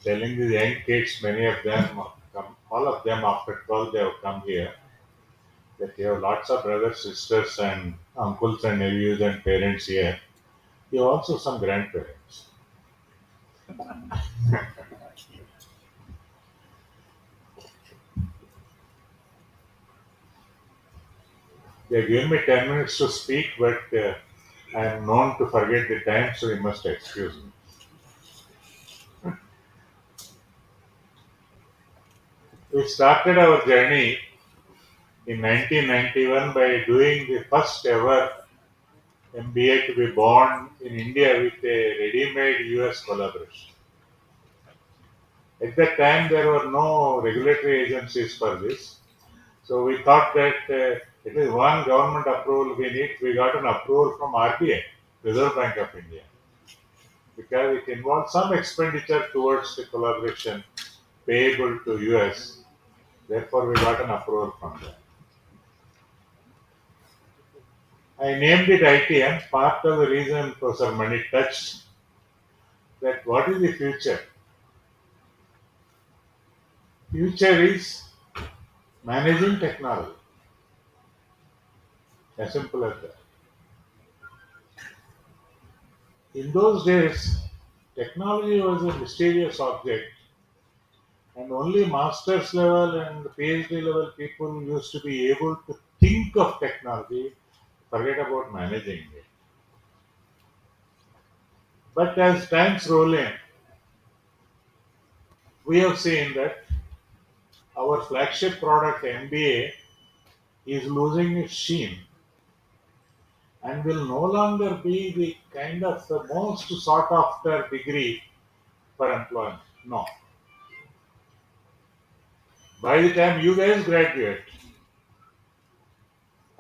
telling the young kids, many of them, all of them after 12, they have come here, that you have lots of brothers, sisters, and uncles and nephews and parents here. You have also some grandparents. They have given me 10 minutes to speak, but I am known to forget the time, so you must excuse me. We started our journey in 1991 by doing the first ever MBA to be born in India with a ready-made US collaboration. At that time, there were no regulatory agencies for this. So we thought that at least one government approval we need. We got an approval from RBI, Reserve Bank of India, because it involved some expenditure towards the collaboration payable to US. Therefore, we got an approval from them. I named it ITM. Part of the reason Professor Mani touched that what is the future? Future is managing technology. As simple as that. In those days, technology was a mysterious object, and only master's level and PhD level people used to be able to think of technology, forget about managing it. But as times roll in, we have seen that our flagship product MBA is losing its sheen and will no longer be the kind of the most sought after degree for employment. No. By the time you guys graduate,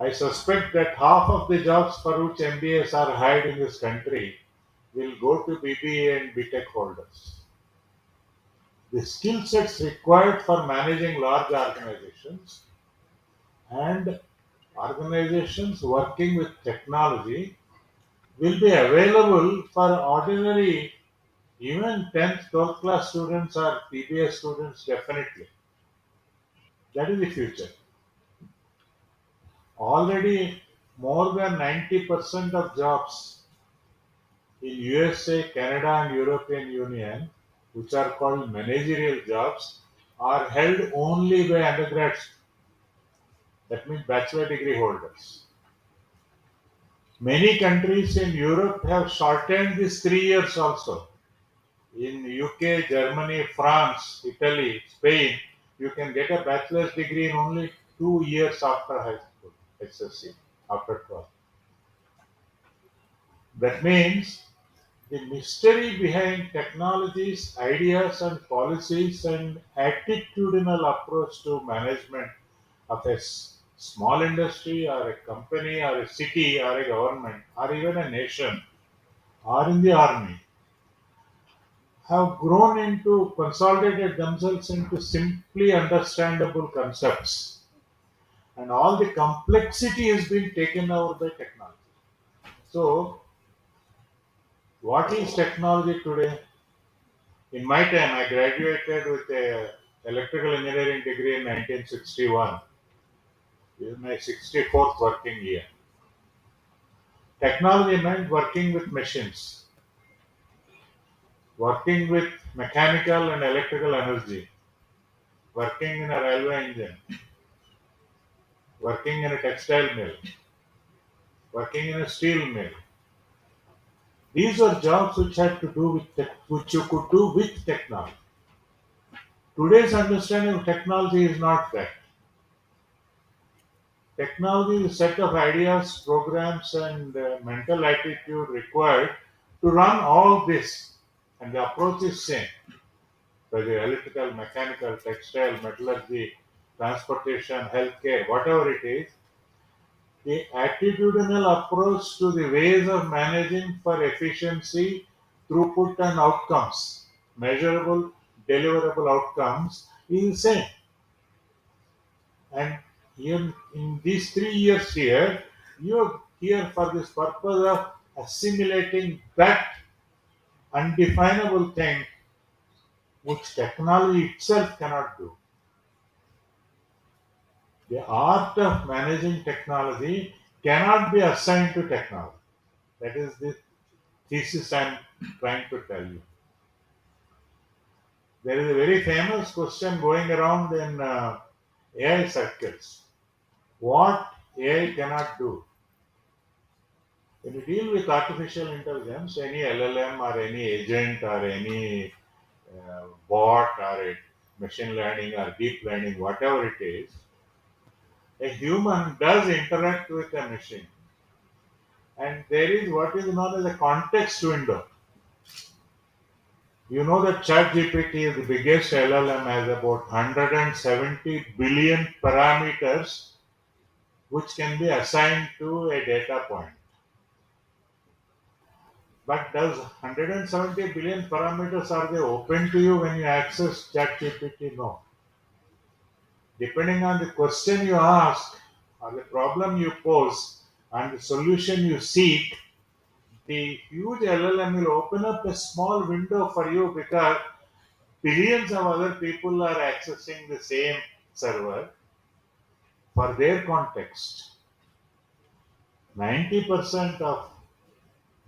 I suspect that half of the jobs for which MBAs are hired in this country will go to BBA and B.Tech holders. The skill sets required for managing large organizations and organizations working with technology will be available for ordinary, even 10th, 12th class students or PBA students, definitely. That is the future. Already more than 90% of jobs in USA, Canada, and European Union, which are called managerial jobs, are held only by undergrads. That means bachelor degree holders. Many countries in Europe have shortened this 3 years also. In UK, Germany, France, Italy, Spain, you can get a bachelor's degree in only 2 years after high school, SSC, after 12. That means the mystery behind technologies, ideas, and policies and attitudinal approach to management of a small industry or a company or a city or a government or even a nation or in the army have grown into consolidated themselves into simply understandable concepts, and all the complexity has been taken over by technology. So, what is technology today? In my time, I graduated with a electrical engineering degree in 1961. This is my 64th working year. Technology meant working with machines, working with mechanical and electrical energy, working in a railway engine, working in a textile mill, working in a steel mill. These are jobs which had to do with which you could do with technology. Today's understanding of technology is not that. Technology is a set of ideas, programs, and mental attitude required to run all this, and the approach is same. Whether electrical, mechanical, textile, metallurgy, transportation, healthcare, whatever it is, the attitudinal approach to the ways of managing for efficiency, throughput, and outcomes, measurable, deliverable outcomes, is the same. And in these 3 years here, you're here for this purpose of assimilating that undefinable thing which technology itself cannot do. The art of managing technology cannot be assigned to technology. That is the thesis I'm trying to tell you. There is a very famous question going around in AI circles. What AI cannot do? When you deal with artificial intelligence, any LLM or any agent or any bot or a machine learning or deep learning, whatever it is, a human does interact with a machine. And there is what is known as a context window. You know that ChatGPT is the biggest LLM, has about 170 billion parameters which can be assigned to a data point. But does 170 billion parameters, are they open to you when you access ChatGPT? No. Depending on the question you ask or the problem you pose and the solution you seek, the huge LLM will open up a small window for you because billions of other people are accessing the same server for their context. 90% of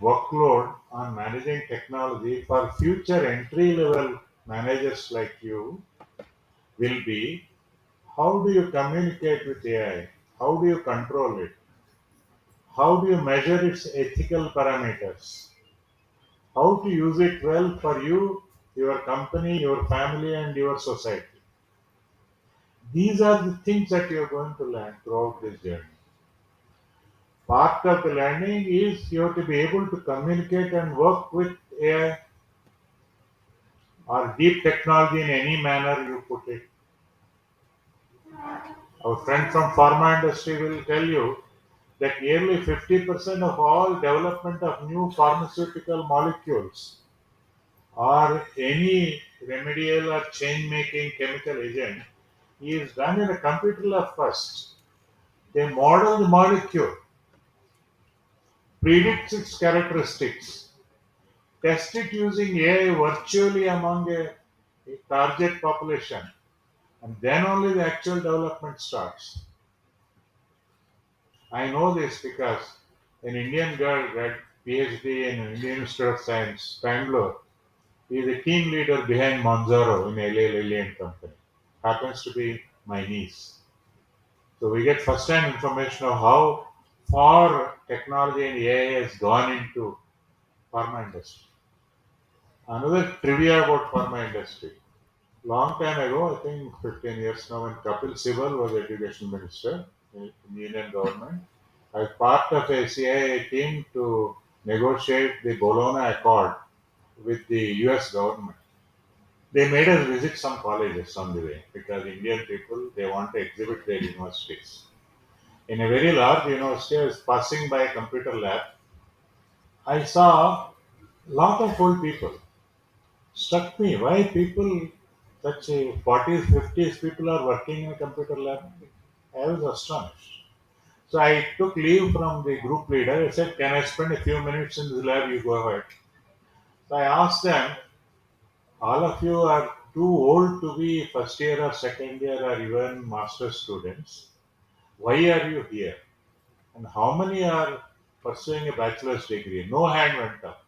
workload on managing technology for future entry level managers like you will be: how do you communicate with AI? How do you control it? How do you measure its ethical parameters? How to use it well for you, your company, your family, and your society? These are the things that you are going to learn throughout this journey. Part of the learning is you have to be able to communicate and work with AI or deep technology in any manner you put it. Our friend from pharma industry will tell you that nearly 50% of all development of new pharmaceutical molecules or any remedial or change making chemical agent is done in a computer lab first. They model the molecule, predict its characteristics, test it using AI virtually among a target population, and then only the actual development starts. I know this because an Indian girl got PhD in Indian Institute of Science, Bangalore. He is a team leader behind Monzaro in LA Lilly and Company. Happens to be my niece. So we get first-hand information of how far technology and AI has gone into pharma industry. Another trivia about pharma industry. Long time ago, I think 15 years now, when Kapil Sibal was education minister in the Indian government, I was part of a CIA team to negotiate the Bologna Accord with the US government. They made us visit some colleges on the way because Indian people, they want to exhibit their universities. In a very large university, I was passing by a computer lab. I saw a lot of old people. Struck me why people, such a 40s, 50s people are working in a computer lab. I was astonished. So I took leave from the group leader. I said, "Can I spend a few minutes in the lab? You go ahead." So I asked them, "All of you are too old to be first year or second year or even master students. Why are you here? And how many are pursuing a bachelor's degree?" No hand went up.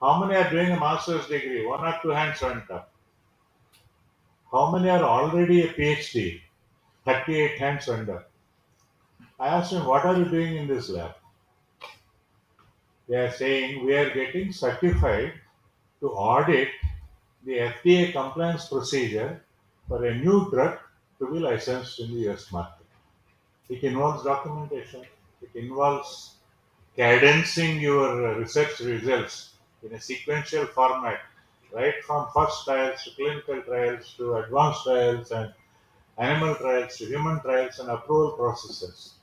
How many are doing a master's degree? One or two hands went up. How many are already a PhD? 38 hands went up. I asked him, "What are you doing in this lab?" They are saying, "We are getting certified to audit the FDA compliance procedure for a new drug to be licensed in the US market." It involves documentation, it involves cadencing your research results in a sequential format, right from first trials to clinical trials to advanced trials and animal trials to human trials and approval processes.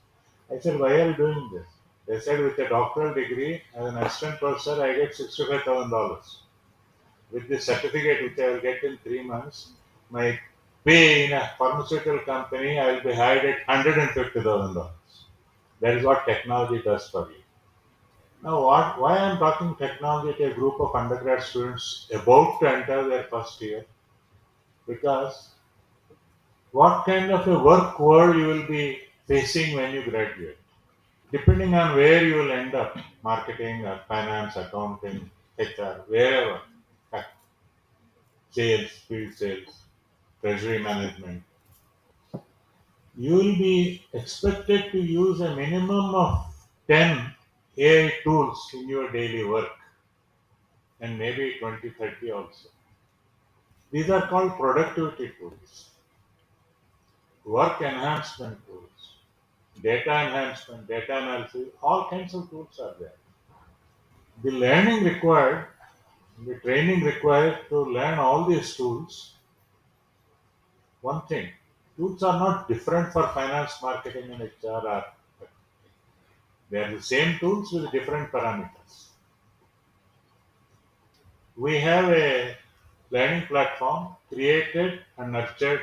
I said, "Why are you doing this?" They said, "With a doctoral degree as an assistant professor, I get $65,000. With this certificate, which I will get in 3 months, my pay in a pharmaceutical company, I will be hired at $150,000. That is what technology does for you. Now, why I'm talking technology to a group of undergrad students about to enter their first year? Because what kind of a work world you will be facing when you graduate? Depending on where you will end up, marketing, or finance, accounting, HR, wherever, uh, sales, field sales, treasury management, you will be expected to use a minimum of 10 AI tools in your daily work and maybe 20, 30 also. These are called productivity tools, work enhancement tools, data enhancement, data analysis, all kinds of tools are there. The learning required, the training required to learn all these tools, one thing, tools are not different for finance, marketing, and HR. They are the same tools with different parameters. We have a learning platform created and nurtured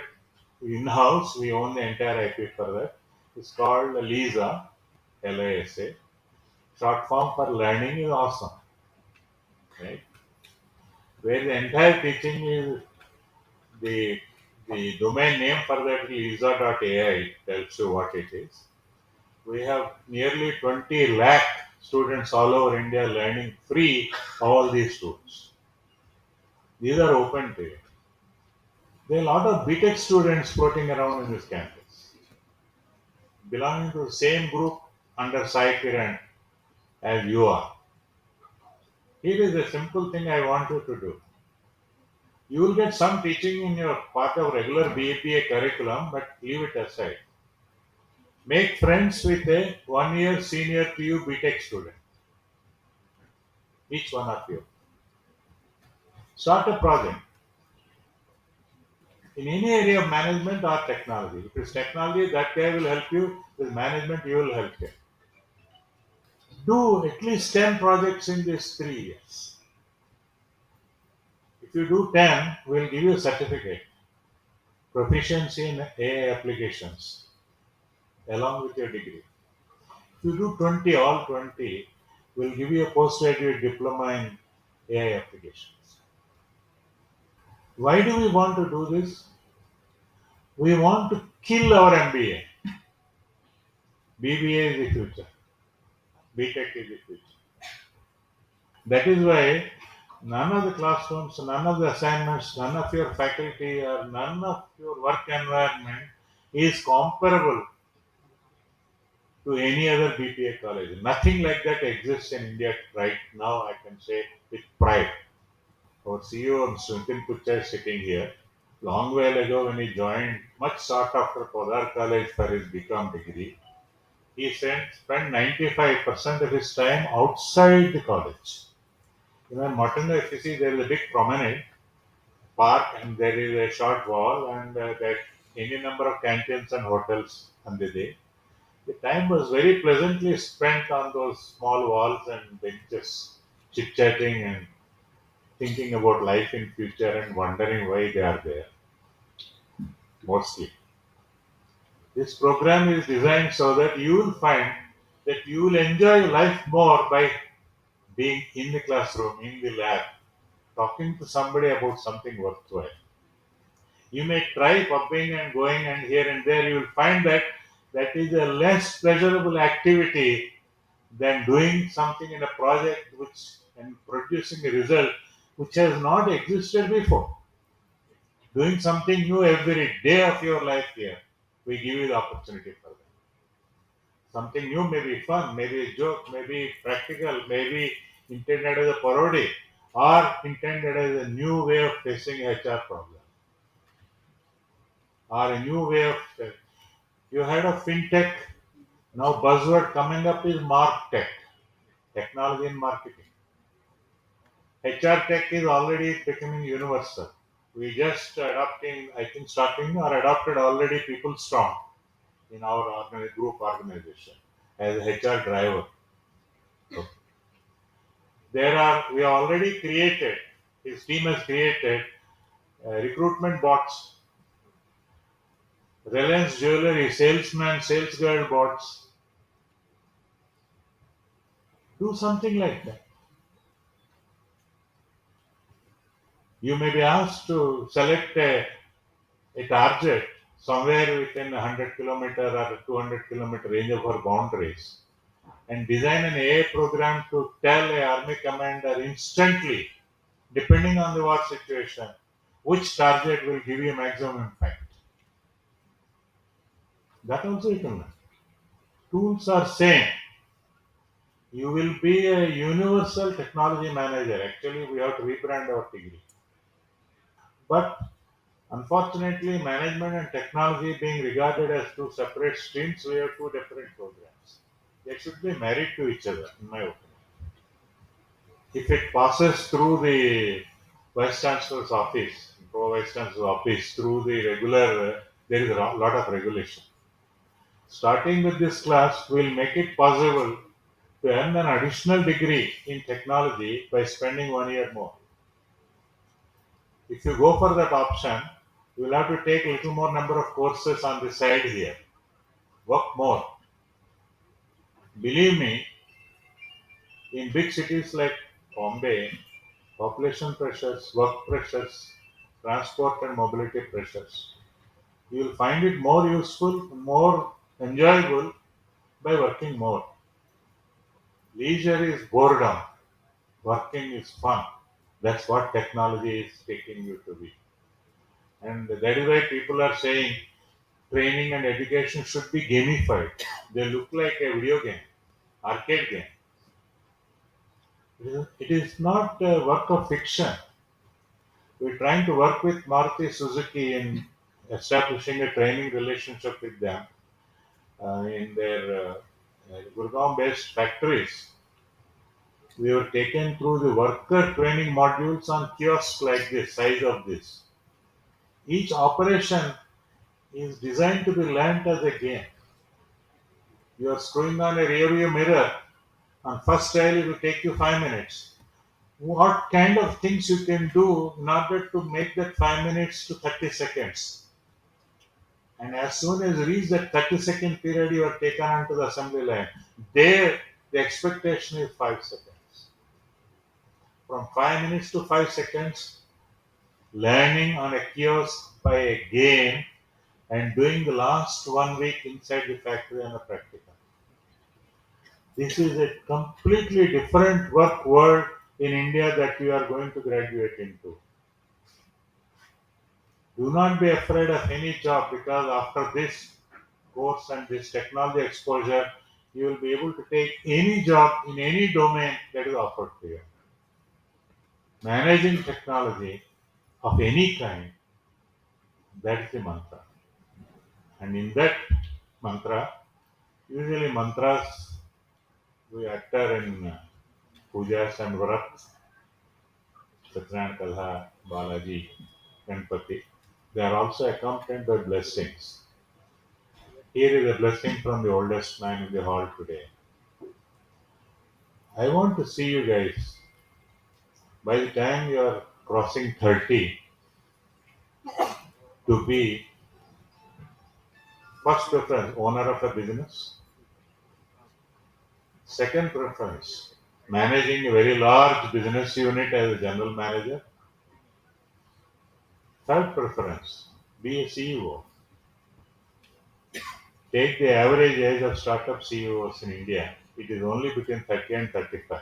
in-house. We own the entire IP for that. It's called LISA, LISA. Short form for learning is awesome, right? Where the entire teaching is the the domain name for that is lisa.ai tells you what it is. We have nearly 20 lakh students all over India learning free all these tools. These are open to you. There are a lot of B.Tech students floating around in this campus, belonging to the same group under Sai Kiran as you are. Here is a simple thing I want you to do. You will get some teaching in your part of regular BBA curriculum, but leave it aside. Make friends with a 1 year senior to you B.Tech student, each one of you. Start a project in any area of management or technology. If it's technology, that guy will help you. With management, you will help him. Do at least 10 projects in these 3 years. If you do 10, we'll give you a certificate, proficiency in AI applications, along with your degree. If you do 20, all 20, we'll give you a postgraduate diploma in AI applications. Why do we want to do this? We want to kill our MBA. BBA is the future. B.Tech is the future. That is why none of the classrooms, none of the assignments, none of your faculty, or none of your work environment is comparable to any other BPA college. Nothing like that exists in India right now, I can say with pride. Our CEO, Nitin Putcha, is sitting here. Long while ago, when he joined, much sought after Podar College for his BCom degree, he spent 95% of his time outside the college. In Matanda, if you see, there is a big promenade, park, and there is a short wall, and there any number of canteens and hotels on the day. The time was very pleasantly spent on those small walls and benches, chit chatting and thinking about life in future and wondering why they are there. Mostly, this program is designed so that you will find that you will enjoy life more by being in the classroom, in the lab, talking to somebody about something worthwhile. You may try pubbing and going and here and there. You will find that that is a less pleasurable activity than doing something in a project which and producing a result which has not existed before. Doing something new every day of your life here, we give you the opportunity for that. Something new may be fun, maybe a joke, maybe practical, maybe intended as a parody, or intended as a new way of facing HR problem, or a new way of. You heard of fintech? Now buzzword coming up is martech, technology and marketing. HR tech is already becoming universal. We just adopting, I think, starting or adopted already people strong in our group organization as a HR driver. So we have already created, his team has created recruitment bots, Reliance Jewelry, salesman, sales girl bots, Do something like that. You may be asked to select a target somewhere within 100 kilometer or 200 kilometer range of our boundaries and design an AI program to tell a army commander instantly, depending on the war situation, which target will give you maximum impact. That also you can learn. Tools are same. You will be a universal technology manager. Actually, we have to rebrand our degree. But unfortunately, management and technology being regarded as two separate streams, we have two different programs. They should be married to each other, in my opinion. If it passes through the Vice Chancellor's office, Pro Vice Chancellor's office, through the regular, there is a lot of regulation. Starting with this class, will make it possible to earn an additional degree in technology by spending 1 year more. If you go for that option, you will have to take a little more number of courses on the side here. Work more. Believe me, in big cities like Bombay, population pressures, work pressures, transport and mobility pressures, you will find it more useful, more enjoyable by working more. Leisure is boredom, working is fun. That's what technology is taking you to be. And that is why people are saying training and education should be gamified. They look like a video game, arcade game. It is not a work of fiction. We're trying to work with Maruti Suzuki in establishing a training relationship with them in their Gurgaon based factories. We were taken through the worker training modules on kiosks like this, size of this. Each operation is designed to be learnt as a game. You are screwing on a rear view mirror. On first trial, it will take you 5 minutes. What kind of things you can do in order to make that 5 minutes to 30 seconds? And as soon as you reach that 30-second period, you are taken onto the assembly line. There, the expectation is 5 seconds. From 5 minutes to 5 seconds, learning on a kiosk by a game and doing the last 1 week inside the factory on a practical. This is a completely different work world in India that we are going to graduate into. Do not be afraid of any job because after this course and this technology exposure, you will be able to take any job in any domain that is offered to you. Managing technology of any kind, that is the mantra. And in that mantra, usually mantras we utter in pujas and vrat, Satyanarayana Kalha, Balaji, Ganpati. They are also accompanied by blessings. Here is a blessing from the oldest man in the hall today. I want to see you guys by the time you are crossing 30 to be first preference owner of a business, second preference managing a very large business unit as a general manager, third preference be a CEO. Take the average age of startup CEOs in India, it is only between 30 and 35.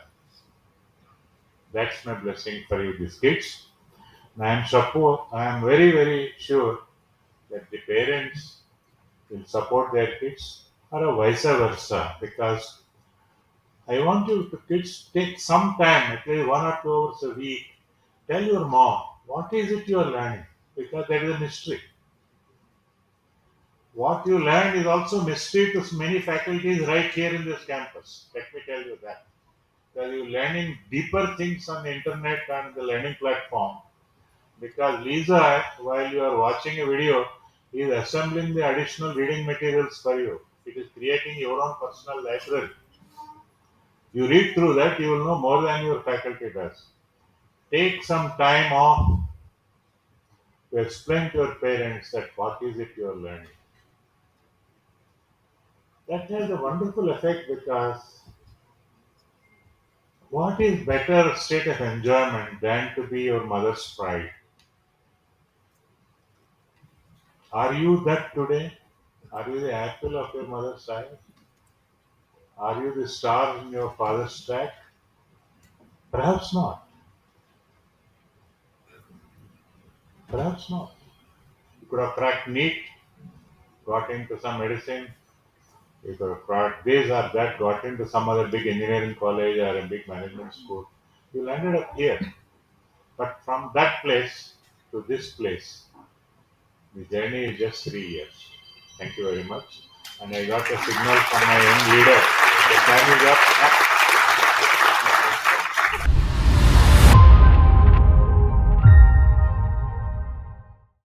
That's my blessing for you, these kids. And I am very, very sure that the parents will support their kids or vice versa because I want you to kids take some time, at least 1 or 2 hours a week. Tell your mom what is it you are learning because that is a mystery. What you learn is also mystery to many faculties right here in this campus. Let me tell you that. Because you're learning deeper things on the internet and the learning platform. Because Lisa, while you are watching a video, is assembling the additional reading materials for you. It is creating your own personal library. You read through that, you will know more than your faculty does. Take some time off to explain to your parents that what is it you are learning. That has a wonderful effect because What is better state of enjoyment than to be your mother's pride? Are you that today? Are you the apple of your mother's eye? Are you the star in your father's track? Perhaps not. Perhaps not. You could have cracked NEET, got into some medicine. You could have cracked this or that, got into some other big engineering college or a big management school. You landed up here. But from that place to this place, the journey is just 3 years. Thank you very much. And I got a signal from my young leader. The time is up.